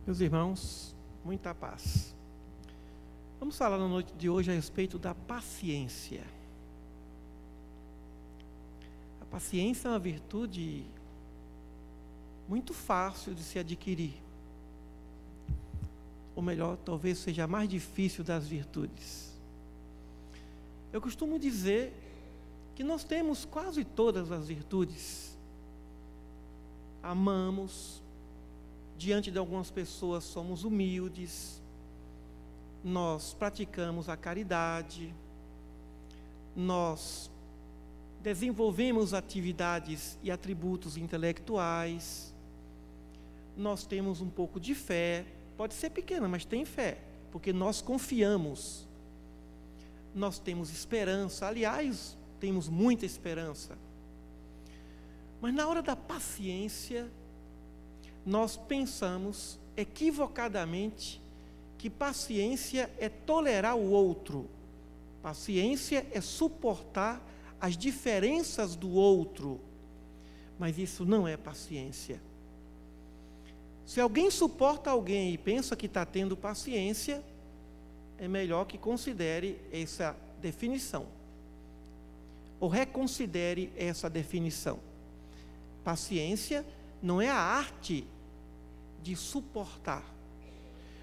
Meus irmãos, muita paz. Vamos falar na noite de hoje a respeito da paciência. A paciência é uma virtude muito fácil de se adquirir. Ou melhor, talvez seja a mais difícil das virtudes. Eu costumo dizer que nós temos quase todas as virtudes. Amamos, diante de algumas pessoas somos humildes, nós praticamos a caridade, nós desenvolvemos atividades e atributos intelectuais, nós temos um pouco de fé, pode ser pequena, mas tem fé, porque nós confiamos, nós temos esperança, aliás, temos muita esperança. Mas na hora da paciência, nós pensamos equivocadamente que paciência é tolerar o outro, paciência é suportar as diferenças do outro, mas isso não é paciência. Se alguém suporta alguém e pensa que está tendo paciência, é melhor que considere essa definição, ou reconsidere essa definição. Paciência não é a arte de suportar,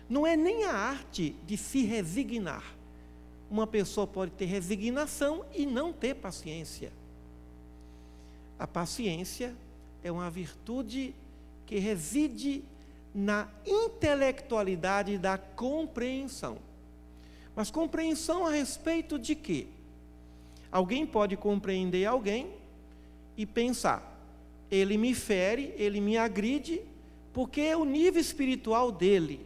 não é nem a arte de se resignar. Uma pessoa pode ter resignação e não ter paciência. A paciência é uma virtude que reside na intelectualidade da compreensão. Mas compreensão a respeito de quê? Alguém pode compreender alguém e pensar: ele me fere, ele me agride, porque o nível espiritual dele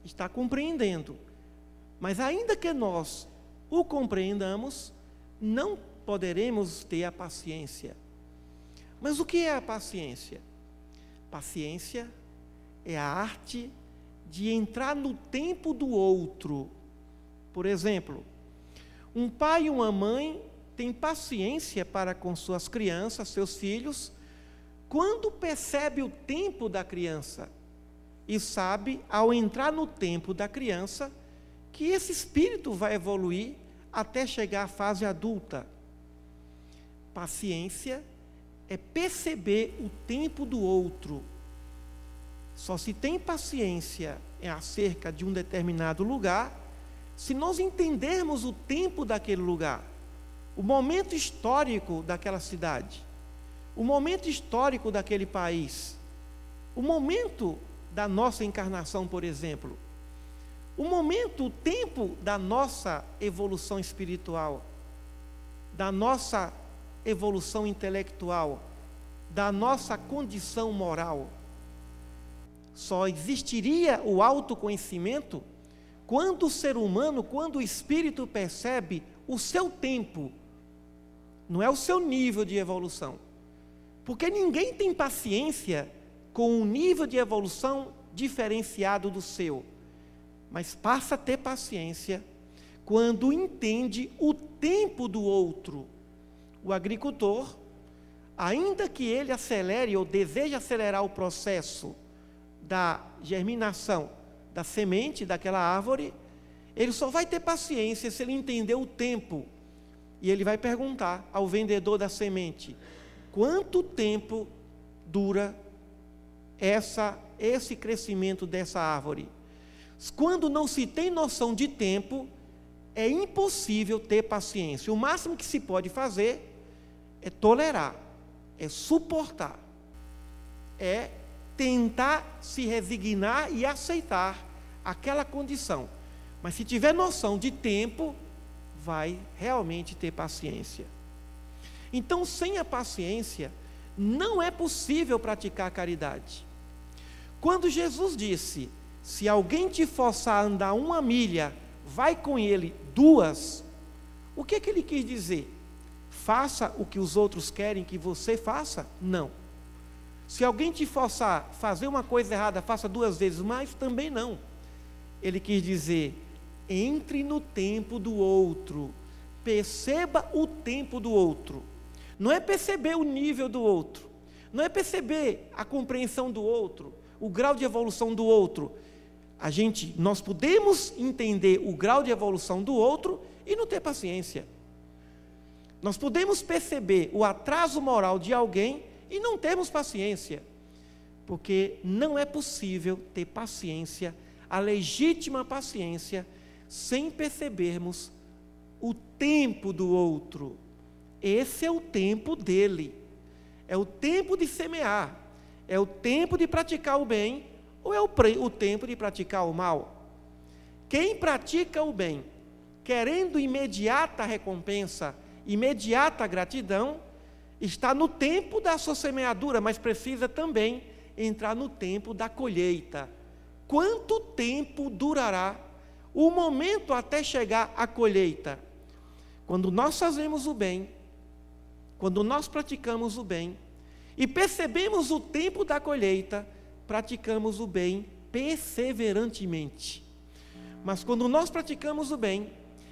está compreendendo. Mas ainda que nós o compreendamos, não poderemos ter a paciência. Mas o que é a paciência? Paciência é a arte de entrar no tempo do outro. Por exemplo, um pai e uma mãe tem paciência para com suas crianças, seus filhos, quando percebe o tempo da criança e sabe, ao entrar no tempo da criança, que esse espírito vai evoluir até chegar à fase adulta. Paciência é perceber o tempo do outro. Só se tem paciência acerca de um determinado lugar se nós entendermos o tempo daquele lugar, o momento histórico daquela cidade, o momento histórico daquele país, o momento da nossa encarnação, por exemplo, o momento, o tempo da nossa evolução espiritual, da nossa evolução intelectual, da nossa condição moral. Só existiria o autoconhecimento quando o ser humano, quando o espírito percebe o seu tempo, não é o seu nível de evolução. Porque ninguém tem paciência com um nível de evolução diferenciado do seu. Mas passa a ter paciência quando entende o tempo do outro. O agricultor, ainda que ele acelere ou deseje acelerar o processo da germinação da semente daquela árvore, ele só vai ter paciência se ele entender o tempo. E ele vai perguntar ao vendedor da semente: quanto tempo dura esse crescimento dessa árvore? Quando não se tem noção de tempo, é impossível ter paciência. O máximo que se pode fazer é tolerar, é suportar, é tentar se resignar e aceitar aquela condição. Mas se tiver noção de tempo, vai realmente ter paciência. Então, sem a paciência, não é possível praticar a caridade. Quando Jesus disse: se alguém te forçar a andar 1 milha, vai com ele 2, o que ele quis dizer? Faça o que os outros querem que você faça? Não. Se alguém te forçar a fazer uma coisa errada, faça 2 vezes mais? Também não. Ele quis dizer: entre no tempo do outro, perceba o tempo do outro. Não é perceber o nível do outro, não é perceber a compreensão do outro, o grau de evolução do outro. Nós podemos entender o grau de evolução do outro e não ter paciência. Nós podemos perceber o atraso moral de alguém e não termos paciência, porque não é possível ter paciência, a legítima paciência, sem percebermos o tempo do outro. Esse é o tempo dele, é o tempo de semear, é o tempo de praticar o bem, ou é o tempo de praticar o mal? Quem pratica o bem, querendo imediata recompensa, imediata gratidão, está no tempo da sua semeadura, mas precisa também entrar no tempo da colheita. Quanto tempo durará o momento até chegar à colheita? Quando nós fazemos o bem, quando nós praticamos o bem, e percebemos o tempo da colheita, praticamos o bem perseverantemente. Mas quando nós praticamos o bem,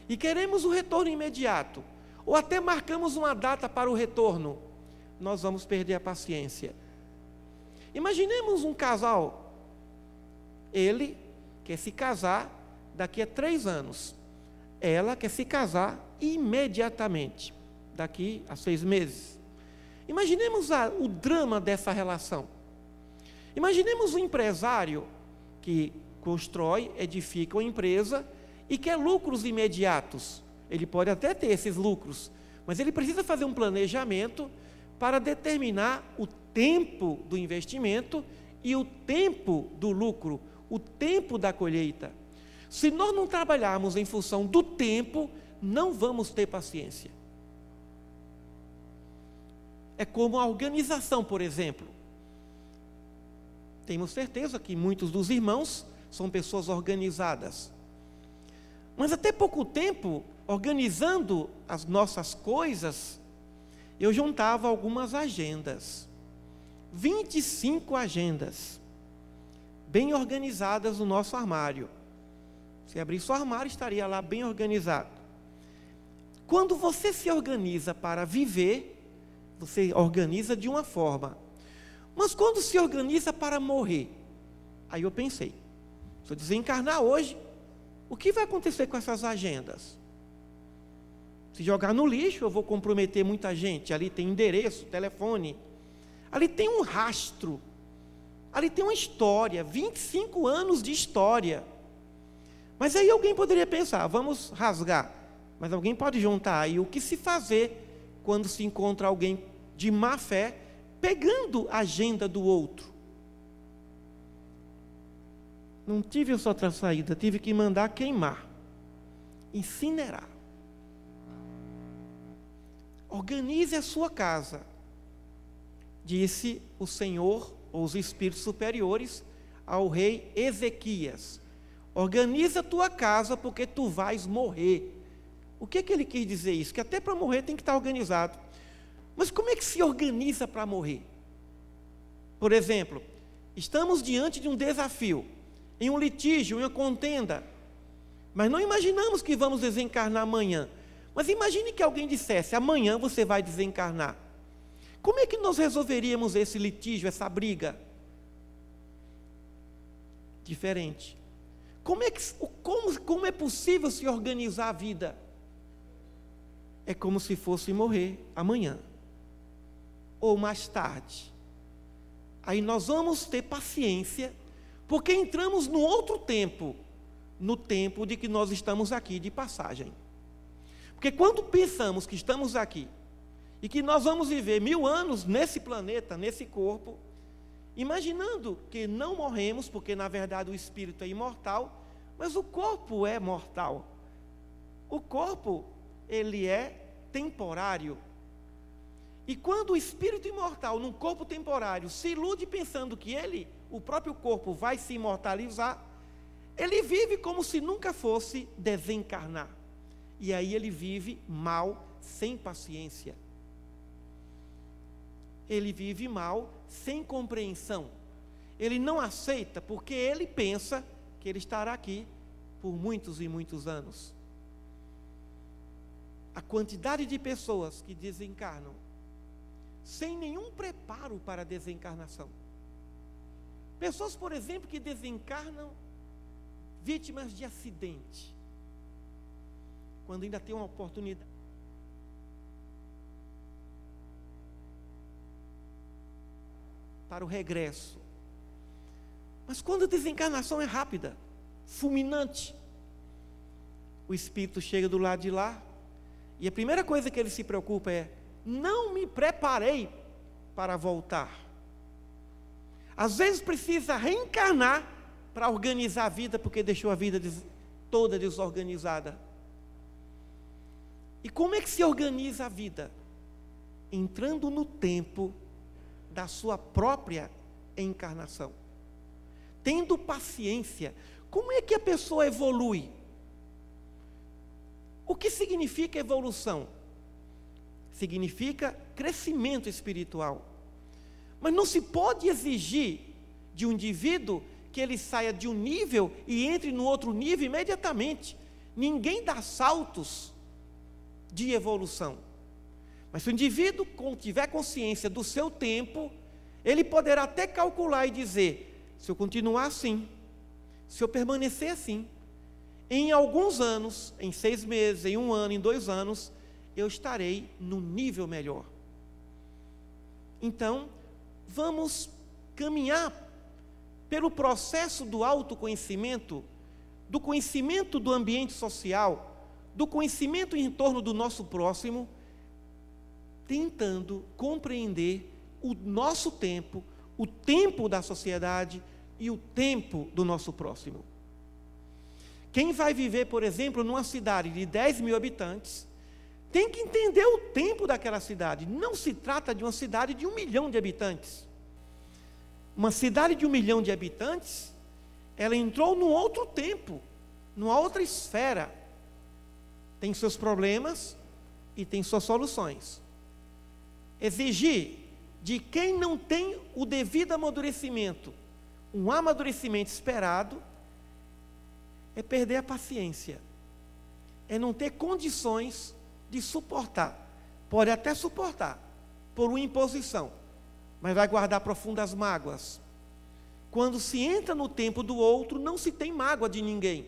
e queremos o retorno imediato, ou até marcamos uma data para o retorno, nós vamos perder a paciência. Imaginemos um casal, ele quer se casar daqui a 3 anos, ela quer se casar imediatamente, daqui a 6 meses. Imaginemos o drama dessa relação. Imaginemos um empresário que constrói, edifica uma empresa e quer lucros imediatos. Ele pode até ter esses lucros, mas ele precisa fazer um planejamento para determinar o tempo do investimento e o tempo do lucro, o tempo da colheita. Se nós não trabalharmos em função do tempo, não vamos ter paciência. É como a organização, por exemplo. Temos certeza que muitos dos irmãos são pessoas organizadas. Mas até pouco tempo, organizando as nossas coisas, eu juntava algumas agendas. 25 agendas, bem organizadas no nosso armário. Se abrisse o armário, estaria lá bem organizado. Quando você se organiza para viver, você organiza de uma forma. Mas quando se organiza para morrer, aí eu pensei, se eu desencarnar hoje, o que vai acontecer com essas agendas? Se jogar no lixo, eu vou comprometer muita gente. Ali tem endereço, telefone, ali tem um rastro, ali tem uma história, 25 anos de história. Mas aí alguém poderia pensar, vamos rasgar, mas alguém pode juntar aí o que se fazer quando se encontra alguém de má fé pegando a agenda do outro. Não tive outra saída, tive que mandar queimar, incinerar. Organize a sua casa, disse o Senhor, ou os espíritos superiores, ao rei Ezequias. Organiza a tua casa, porque tu vais morrer. O que ele quis dizer isso? Que até para morrer tem que estar organizado. Mas como é que se organiza para morrer? Por exemplo, estamos diante de um desafio, em um litígio, em uma contenda, mas não imaginamos que vamos desencarnar amanhã. Mas imagine que alguém dissesse, amanhã você vai desencarnar. Como é que nós resolveríamos esse litígio, essa briga? Diferente. Como é possível se organizar a vida? É como se fosse morrer amanhã, ou mais tarde. Aí nós vamos ter paciência, porque entramos no outro tempo, no tempo de que nós estamos aqui de passagem. Porque quando pensamos que estamos aqui, e que nós vamos viver 1000 anos nesse planeta, nesse corpo, imaginando que não morremos, porque na verdade o espírito é imortal, mas o corpo é mortal. O corpo, ele é temporário. E quando o espírito imortal, num corpo temporário, se ilude pensando que ele, o próprio corpo, vai se imortalizar, ele vive como se nunca fosse desencarnar. E aí ele vive mal, sem paciência. Ele vive mal, sem compreensão. Ele não aceita, porque ele pensa que ele estará aqui por muitos e muitos anos. A quantidade de pessoas que desencarnam sem nenhum preparo para a desencarnação. Pessoas, por exemplo, que desencarnam vítimas de acidente, quando ainda tem uma oportunidade para o regresso. Mas quando a desencarnação é rápida, fulminante, o espírito chega do lado de lá, e a primeira coisa que ele se preocupa é: não me preparei para voltar. Às vezes precisa reencarnar para organizar a vida, porque deixou a vida toda desorganizada. E como é que se organiza a vida? Entrando no tempo da sua própria encarnação. Tendo paciência. Como é que a pessoa evolui? O que significa evolução? Significa crescimento espiritual. Mas não se pode exigir de um indivíduo que ele saia de um nível e entre no outro nível imediatamente. Ninguém dá saltos de evolução. Mas se o indivíduo tiver consciência do seu tempo, ele poderá até calcular e dizer: se eu continuar assim, se eu permanecer assim, em alguns anos, em 6 meses, em 1 ano, em 2 anos, eu estarei no nível melhor. Então, vamos caminhar pelo processo do autoconhecimento, do conhecimento do ambiente social, do conhecimento em torno do nosso próximo, tentando compreender o nosso tempo, o tempo da sociedade e o tempo do nosso próximo. Quem vai viver, por exemplo, numa cidade de 10 mil habitantes, tem que entender o tempo daquela cidade. Não se trata de uma cidade de 1 milhão de habitantes. Uma cidade de 1 milhão de habitantes, ela entrou num outro tempo, numa outra esfera. Tem seus problemas e tem suas soluções. Exigir de quem não tem o devido amadurecimento, um amadurecimento esperado, é perder a paciência, é não ter condições de suportar. Pode até suportar por uma imposição, mas vai guardar profundas mágoas. Quando se entra no tempo do outro, não se tem mágoa de ninguém.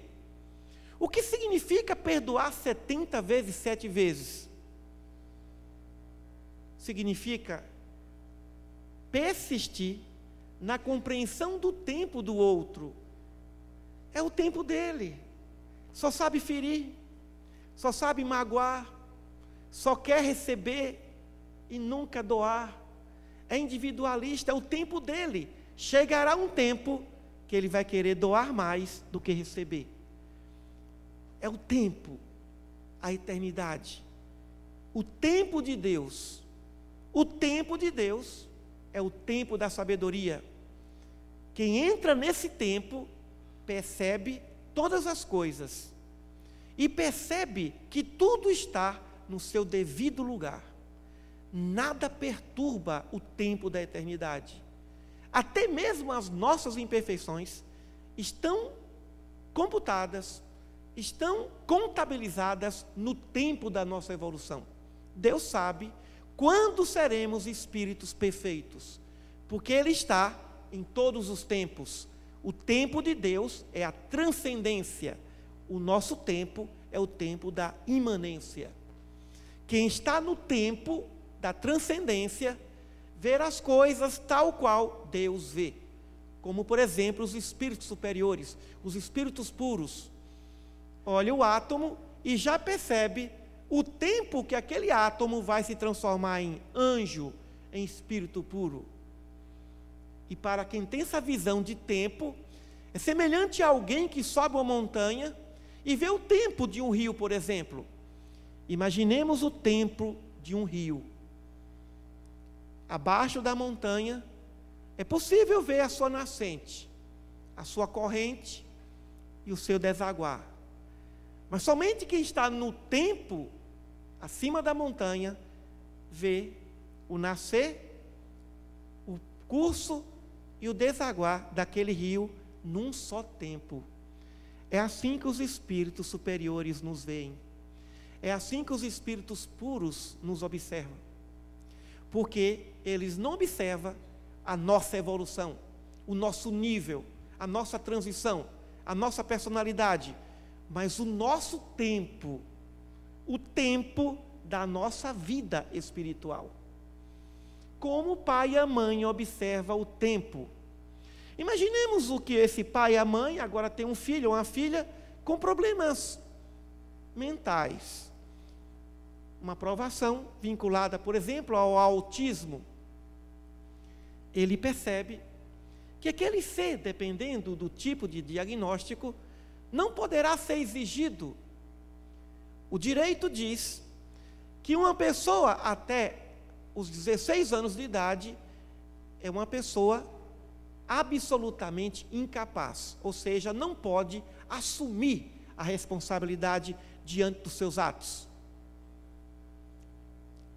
O que significa perdoar 70 vezes, 7 vezes? Significa persistir na compreensão do tempo do outro. É o tempo dele. Só sabe ferir, só sabe magoar, só quer receber e nunca doar. É individualista, é o tempo dele. Chegará um tempo que ele vai querer doar mais do que receber. É o tempo, a eternidade. O tempo de Deus. O tempo de Deus é o tempo da sabedoria. Quem entra nesse tempo percebe todas as coisas e percebe que tudo está no seu devido lugar. Nada perturba o tempo da eternidade. Até mesmo as nossas imperfeições estão computadas, estão contabilizadas no tempo da nossa evolução. Deus sabe quando seremos espíritos perfeitos, porque Ele está em todos os tempos. O tempo de Deus é a transcendência, o nosso tempo é o tempo da imanência. Quem está no tempo da transcendência, ver as coisas tal qual Deus vê, como por exemplo os espíritos superiores, os espíritos puros. Olha o átomo e já percebe o tempo que aquele átomo vai se transformar em anjo, em espírito puro. E para quem tem essa visão de tempo, é semelhante a alguém que sobe uma montanha e vê o tempo de um rio, por exemplo. Imaginemos o tempo de um rio. Abaixo da montanha, é possível ver a sua nascente, a sua corrente e o seu desaguar. Mas somente quem está no tempo, acima da montanha, vê o nascer, o curso e o desaguar daquele rio num só tempo. É assim que os espíritos superiores nos veem. É assim que os espíritos puros nos observam. Porque eles não observam a nossa evolução, o nosso nível, a nossa transição, a nossa personalidade, mas o nosso tempo, o tempo da nossa vida espiritual. Como o pai e a mãe observam o tempo. Imaginemos o que esse pai e a mãe agora tem um filho ou uma filha com problemas mentais. Uma provação vinculada, por exemplo, ao autismo. Ele percebe que aquele ser, dependendo do tipo de diagnóstico, não poderá ser exigido. O direito diz que uma pessoa até os 16 anos de idade é uma pessoa absolutamente incapaz, ou seja, não pode assumir a responsabilidade diante dos seus atos.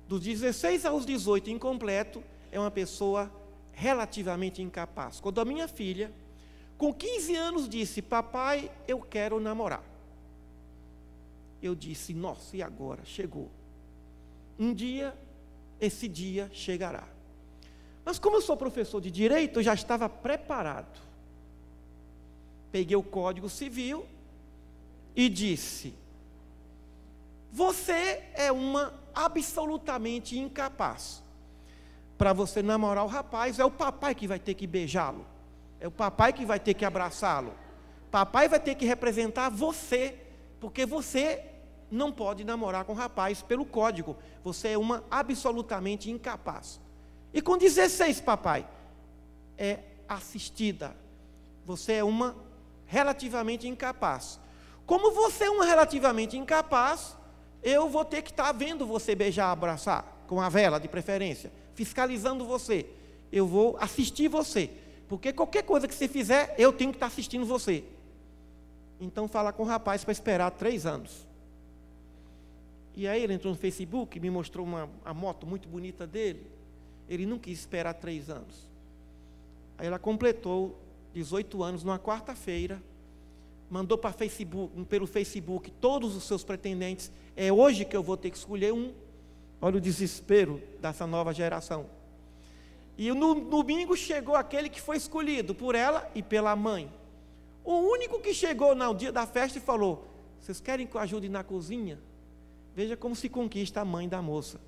Dos 16 aos 18 incompleto, é uma pessoa relativamente incapaz. Quando a minha filha, com 15 anos, disse: papai, eu quero namorar. Eu disse: nossa, e agora? Chegou. Um dia, esse dia chegará. Mas como eu sou professor de direito, eu já estava preparado. Peguei o Código Civil e disse: você é uma absolutamente incapaz. Para você namorar o rapaz, é o papai que vai ter que beijá-lo. É o papai que vai ter que abraçá-lo. Papai vai ter que representar você, porque você não pode namorar com o rapaz pelo código. Você é uma absolutamente incapaz. E com 16, papai, é assistida. Você é uma relativamente incapaz. Como você é uma relativamente incapaz, eu vou ter que estar vendo você beijar, abraçar, com a vela de preferência, fiscalizando você. Eu vou assistir você, porque qualquer coisa que você fizer, eu tenho que estar assistindo você. Então fala com o rapaz para esperar 3 anos. E aí ele entrou no Facebook, me mostrou a moto muito bonita dele. Ele não quis esperar 3 anos. Aí ela completou 18 anos numa quarta-feira, mandou para Facebook, pelo Facebook todos os seus pretendentes. É hoje que eu vou ter que escolher um. Olha o desespero dessa nova geração. E no domingo chegou aquele que foi escolhido por ela e pela mãe. O único que chegou no dia da festa e falou: vocês querem que eu ajude na cozinha? Veja como se conquista a mãe da moça.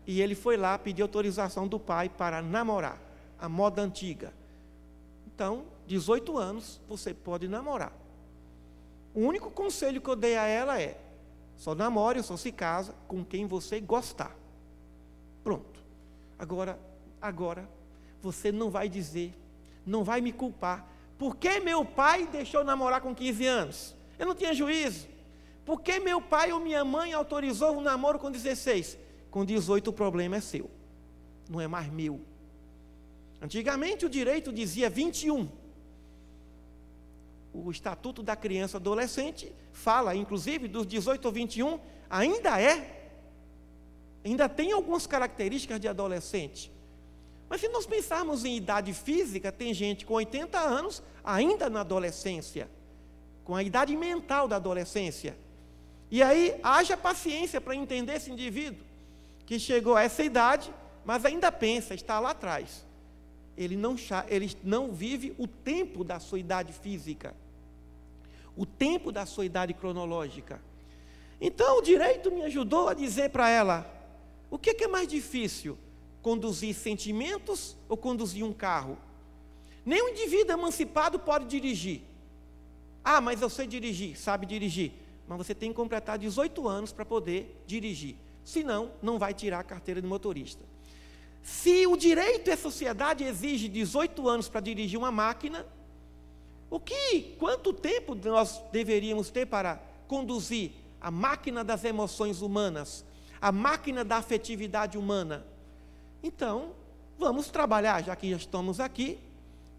E ele foi lá pedir autorização do pai para namorar, a moda antiga. Então, 18 anos, você pode namorar. O único conselho que eu dei a ela é: só namore, só se casa com quem você gostar. Pronto. Agora, você não vai dizer, não vai me culpar, por que meu pai deixou namorar com 15 anos? Eu não tinha juízo. Por que meu pai ou minha mãe autorizou um namoro com 16? Com 18 o problema é seu, não é mais meu. Antigamente o direito dizia 21. O Estatuto da Criança e Adolescente fala, inclusive, dos 18 ou 21, ainda tem algumas características de adolescente. Mas se nós pensarmos em idade física, tem gente com 80 anos ainda na adolescência, com a idade mental da adolescência. E aí, haja paciência para entender esse indivíduo, que chegou a essa idade, mas ainda pensa, está lá atrás. Ele não vive o tempo da sua idade física, o tempo da sua idade cronológica. Então, o direito me ajudou a dizer para ela: o que é mais difícil, conduzir sentimentos ou conduzir um carro? Nenhum indivíduo emancipado pode dirigir. Ah, mas eu sei dirigir, sabe dirigir. Mas você tem que completar 18 anos para poder dirigir. Senão, não vai tirar a carteira de motorista. Se o direito e a sociedade exige 18 anos para dirigir uma máquina, quanto tempo nós deveríamos ter para conduzir a máquina das emoções humanas, a máquina da afetividade humana? Então, vamos trabalhar, já que já estamos aqui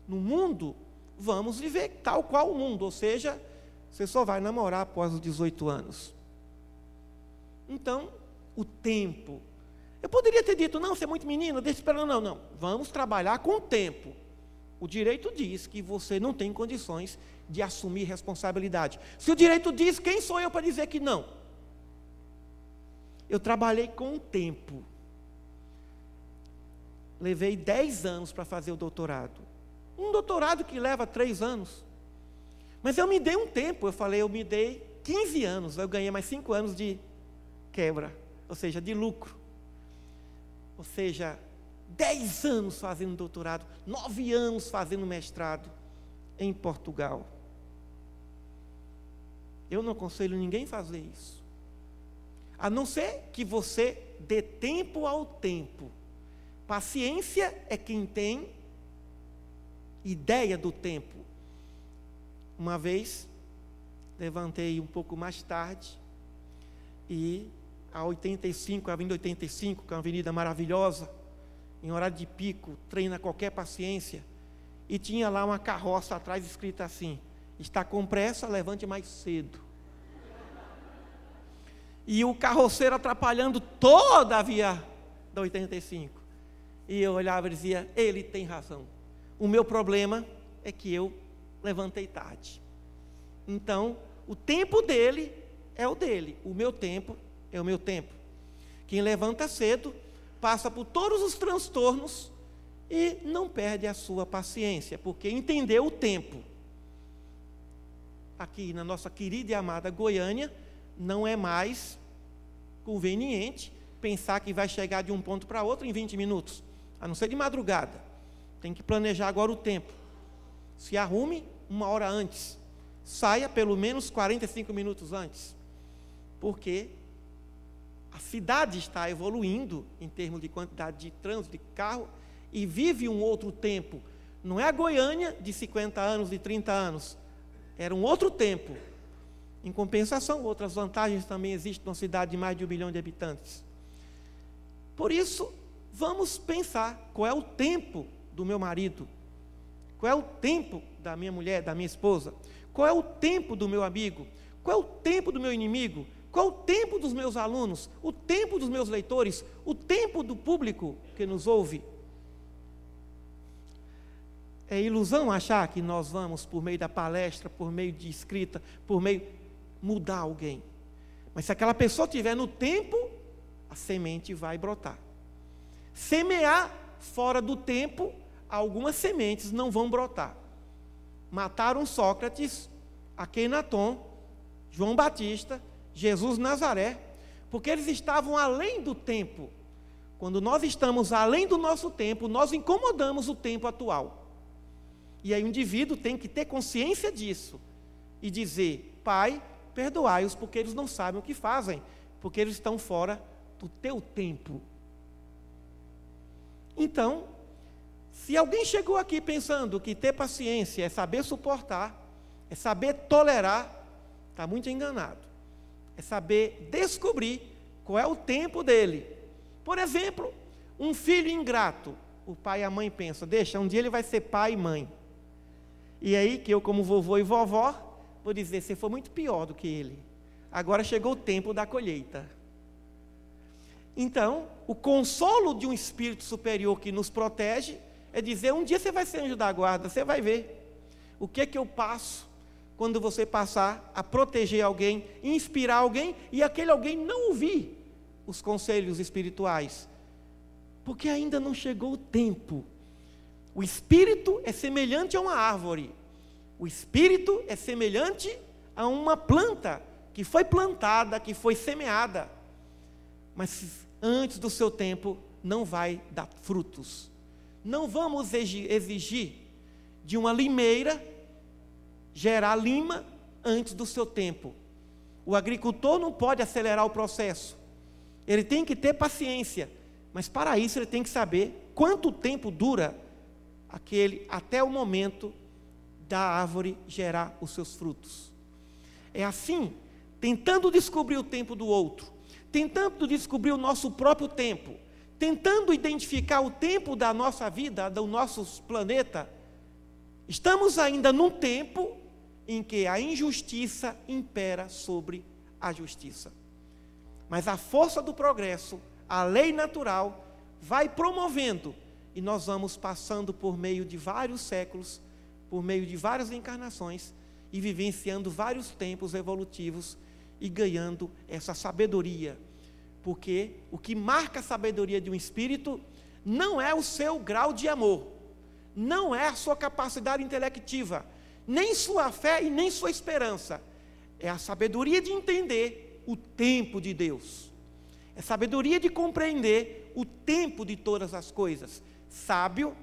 no mundo, vamos viver tal qual o mundo, ou seja, você só vai namorar após os 18 anos. Então, o tempo. Eu poderia ter dito: não, você é muito menino, deixa esperando. Não, vamos trabalhar com o tempo. O direito diz que você não tem condições de assumir responsabilidade. Se o direito diz, quem sou eu para dizer que não? Eu trabalhei com o tempo. Levei 10 anos para fazer o doutorado. Um doutorado que leva 3 anos. Mas eu me dei um tempo, eu falei, eu me dei 15 anos, eu ganhei mais 5 anos de quebra, ou seja, de lucro. Ou seja, 10 anos fazendo doutorado, 9 anos fazendo mestrado em Portugal. Eu não aconselho ninguém a fazer isso. A não ser que você dê tempo ao tempo. Paciência é quem tem ideia do tempo. Uma vez, levantei um pouco mais tarde, e a 85, a Avenida 85, que é uma avenida maravilhosa, em horário de pico, treina qualquer paciência, e tinha lá uma carroça atrás escrita assim: está com pressa, levante mais cedo. E o carroceiro atrapalhando toda a via da 85. E eu olhava e dizia, ele tem razão. O meu problema é que eu levantei tarde. Então, o tempo dele é o dele, o meu tempo é o meu tempo. Quem levanta cedo passa por todos os transtornos e não perde a sua paciência, porque entendeu o tempo. Aqui na nossa querida e amada Goiânia, não é mais conveniente pensar que vai chegar de um ponto para outro em 20 minutos, a não ser de madrugada. Tem que planejar agora o tempo. Se arrume 1 hora antes, saia pelo menos 45 minutos antes, porque a cidade está evoluindo em termos de quantidade de trânsito, de carro, e vive um outro tempo. Não é a Goiânia de 50 anos, de 30 anos, era um outro tempo. Em compensação, outras vantagens também existem numa cidade de mais de 1 milhão de habitantes. Por isso, vamos pensar qual é o tempo do meu marido, qual é o tempo da minha mulher, da minha esposa, qual é o tempo do meu amigo, qual é o tempo do meu inimigo, qual é o tempo dos meus alunos, o tempo dos meus leitores, o tempo do público que nos ouve. É ilusão achar que nós vamos, por meio da palestra, por meio de escrita, por meio mudar alguém. Mas se aquela pessoa estiver no tempo, a semente vai brotar. Semear fora do tempo, algumas sementes não vão brotar. Mataram Sócrates, Akenaton, João Batista, Jesus Nazaré, porque eles estavam além do tempo. Quando nós estamos além do nosso tempo, nós incomodamos o tempo atual. E aí o indivíduo tem que ter consciência disso e dizer, Pai, perdoai-os porque eles não sabem o que fazem, porque eles estão fora do teu tempo. Então, se alguém chegou aqui pensando que ter paciência é saber suportar, é saber tolerar, está muito enganado. É saber descobrir qual é o tempo dele. Por exemplo, um filho ingrato, o pai e a mãe pensam, deixa, um dia ele vai ser pai e mãe. E aí que eu, como vovô e vovó, vou dizer, você foi muito pior do que ele. Agora chegou o tempo da colheita. Então, o consolo de um espírito superior que nos protege é dizer, um dia você vai ser anjo da guarda, você vai ver o que é que eu passo quando você passar a proteger alguém, inspirar alguém, e aquele alguém não ouvir os conselhos espirituais, porque ainda não chegou o tempo. O espírito é semelhante a uma árvore, o espírito é semelhante a uma planta que foi plantada, que foi semeada, mas antes do seu tempo não vai dar frutos. Não vamos exigir de uma limeira gerar lima antes do seu tempo. O agricultor não pode acelerar o processo, ele tem que ter paciência, mas para isso ele tem que saber quanto tempo dura até o momento da árvore gerar os seus frutos. É assim, tentando descobrir o tempo do outro, tentando descobrir o nosso próprio tempo, tentando identificar o tempo da nossa vida, do nosso planeta, estamos ainda num tempo em que a injustiça impera sobre a justiça. Mas a força do progresso, a lei natural, vai promovendo, e nós vamos passando por meio de vários séculos, por meio de várias encarnações, e vivenciando vários tempos evolutivos, e ganhando essa sabedoria. Porque o que marca a sabedoria de um espírito não é o seu grau de amor, não é a sua capacidade intelectiva, nem sua fé e nem sua esperança. É a sabedoria de entender o tempo de Deus. É a sabedoria de compreender o tempo de todas as coisas. Sábio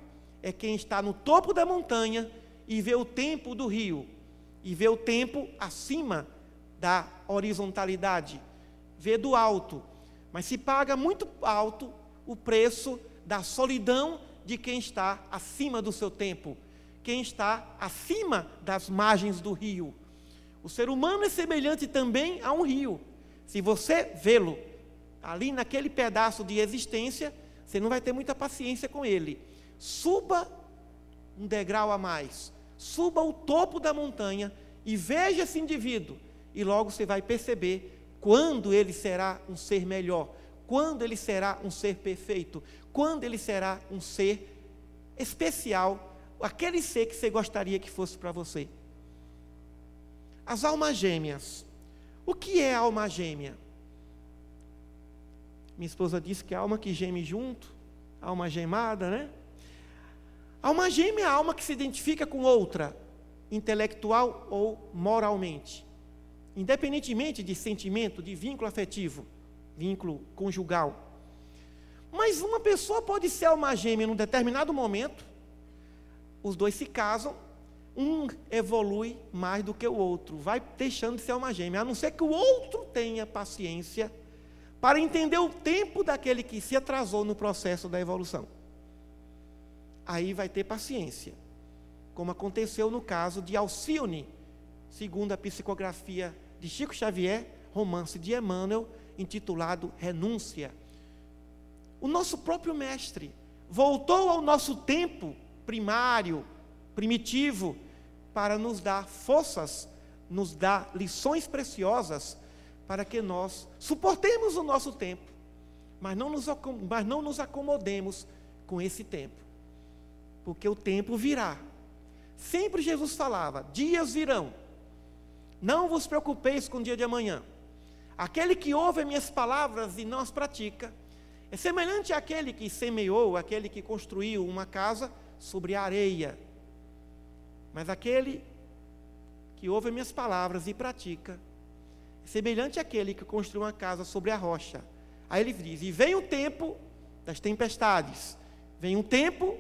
é quem está no topo da montanha e vê o tempo do rio, e vê o tempo acima da horizontalidade, vê do alto, mas se paga muito alto o preço da solidão de quem está acima do seu tempo, quem está acima das margens do rio. O ser humano é semelhante também a um rio. Se você vê-lo ali naquele pedaço de existência, você não vai ter muita paciência com ele. Suba um degrau a mais, suba o topo da montanha e veja esse indivíduo, e logo você vai perceber quando ele será um ser melhor, quando ele será um ser perfeito, quando ele será um ser especial, aquele ser que você gostaria que fosse para você. As almas gêmeas. O que é alma gêmea? Minha esposa disse que é a alma que geme junto, alma gemada, né? Alma gêmea é a alma que se identifica com outra, intelectual ou moralmente, independentemente de sentimento, de vínculo afetivo, vínculo conjugal. Mas uma pessoa pode ser alma gêmea num determinado momento, os dois se casam, um evolui mais do que o outro, vai deixando de ser alma gêmea, a não ser que o outro tenha paciência para entender o tempo daquele que se atrasou no processo da evolução. Aí vai ter paciência, como aconteceu no caso de Alcione, segundo a psicografia de Chico Xavier, romance de Emmanuel, intitulado Renúncia. O nosso próprio mestre voltou ao nosso tempo primário, primitivo, para nos dar forças, nos dar lições preciosas, para que nós suportemos o nosso tempo, mas não nos acomodemos com esse tempo, porque o tempo virá. Sempre Jesus falava, dias virão, não vos preocupeis com o dia de amanhã. Aquele que ouve as minhas palavras e não as pratica, é semelhante àquele que semeou, aquele que construiu uma casa sobre a areia. Mas aquele que ouve as minhas palavras e pratica, é semelhante àquele que construiu uma casa sobre a rocha. Aí ele diz, e vem o tempo das tempestades, vem o tempo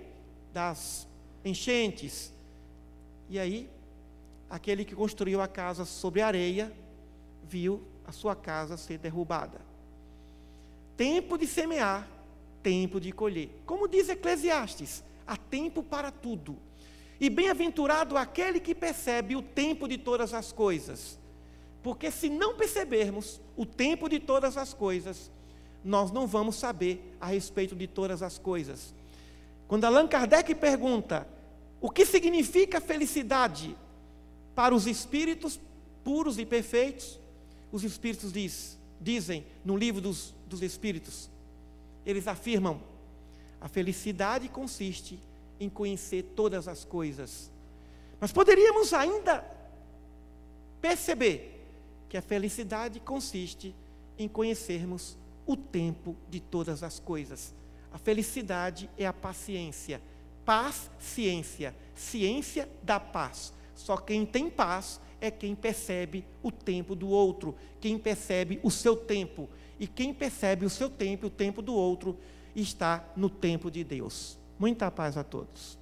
das enchentes. E aí, aquele que construiu a casa sobre a areia, viu a sua casa ser derrubada. Tempo de semear, tempo de colher. Como diz Eclesiastes, há tempo para tudo. E bem-aventurado aquele que percebe o tempo de todas as coisas. Porque se não percebermos o tempo de todas as coisas, nós não vamos saber a respeito de todas as coisas. Quando Allan Kardec pergunta, o que significa felicidade para os espíritos puros e perfeitos? Os espíritos dizem no livro dos espíritos, eles afirmam, a felicidade consiste em conhecer todas as coisas. Mas poderíamos ainda perceber que a felicidade consiste em conhecermos o tempo de todas as coisas. A felicidade é a paciência. Paz, ciência. Ciência dá paz. Só quem tem paz é quem percebe o tempo do outro, quem percebe o seu tempo. E quem percebe o seu tempo, o tempo do outro, está no tempo de Deus. Muita paz a todos.